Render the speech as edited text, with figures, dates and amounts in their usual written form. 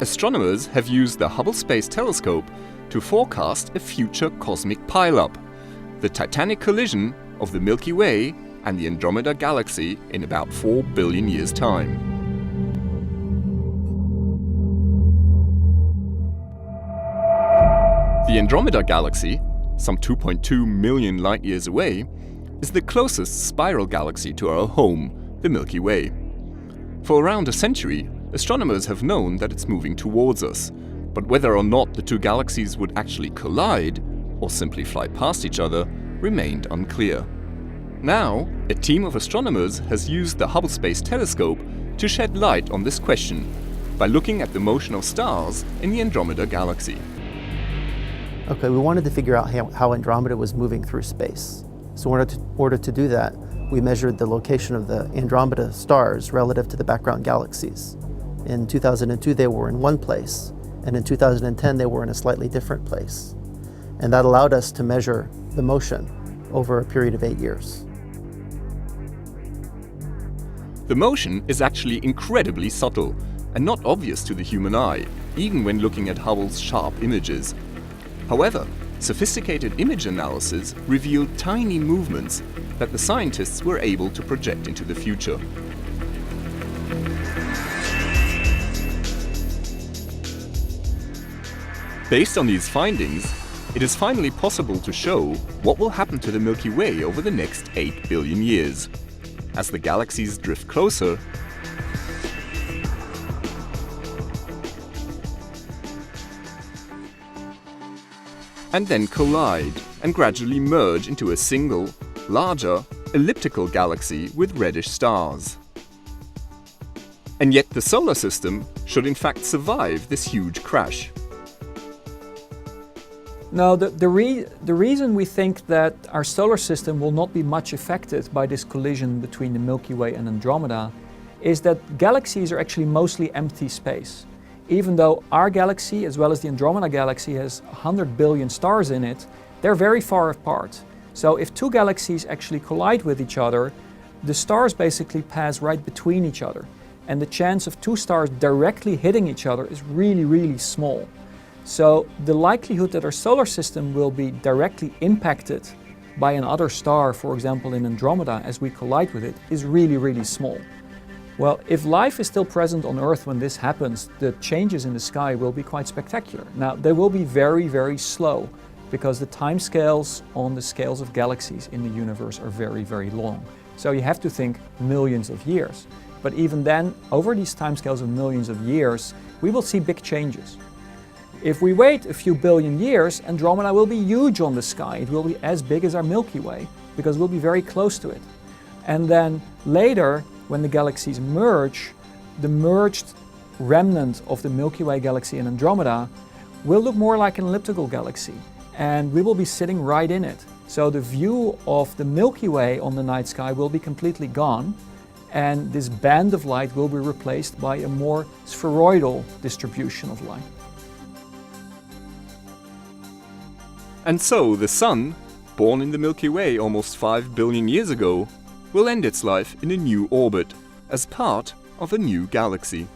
Astronomers have used the Hubble Space Telescope to forecast a future cosmic pileup, the titanic collision of the Milky Way and the Andromeda Galaxy in about 4 billion years' time. The Andromeda Galaxy, some 2.2 million light-years away, is the closest spiral galaxy to our home, the Milky Way. For around a century, astronomers have known that it's moving towards us, but whether or not the two galaxies would actually collide, or simply fly past each other, remained unclear. Now, a team of astronomers has used the Hubble Space Telescope to shed light on this question by looking at the motion of stars in the Andromeda Galaxy. Okay, we wanted to figure out how Andromeda was moving through space. So in order to do that, we measured the location of the Andromeda stars relative to the background galaxies. In 2002, they were in one place, and in 2010, they were in a slightly different place. And that allowed us to measure the motion over a period of 8 years. The motion is actually incredibly subtle and not obvious to the human eye, even when looking at Hubble's sharp images. However, sophisticated image analysis revealed tiny movements that the scientists were able to project into the future. Based on these findings, it is finally possible to show what will happen to the Milky Way over the next 8 billion years. As the galaxies drift closer, and then collide and gradually merge into a single, larger, elliptical galaxy with reddish stars. And yet the solar system should in fact survive this huge crash. No, the reason we think that our solar system will not be much affected by this collision between the Milky Way and Andromeda is that galaxies are actually mostly empty space. Even though our galaxy, as well as the Andromeda Galaxy, has 100 billion stars in it, they're very far apart. So if two galaxies actually collide with each other, the stars basically pass right between each other. And the chance of two stars directly hitting each other is really, really small. So the likelihood that our solar system will be directly impacted by another star, for example in Andromeda, as we collide with it, is really, really small. Well, if life is still present on Earth when this happens, the changes in the sky will be quite spectacular. Now, they will be very, very slow because the time scales on the scales of galaxies in the universe are very, very long. So you have to think millions of years. But even then, over these time scales of millions of years, we will see big changes. If we wait a few billion years, Andromeda will be huge on the sky. It will be as big as our Milky Way because we'll be very close to it. And then later, when the galaxies merge, the merged remnant of the Milky Way galaxy and Andromeda will look more like an elliptical galaxy, and we will be sitting right in it. So the view of the Milky Way on the night sky will be completely gone, and this band of light will be replaced by a more spheroidal distribution of light. And so the Sun, born in the Milky Way almost 5 billion years ago, will end its life in a new orbit as part of a new galaxy.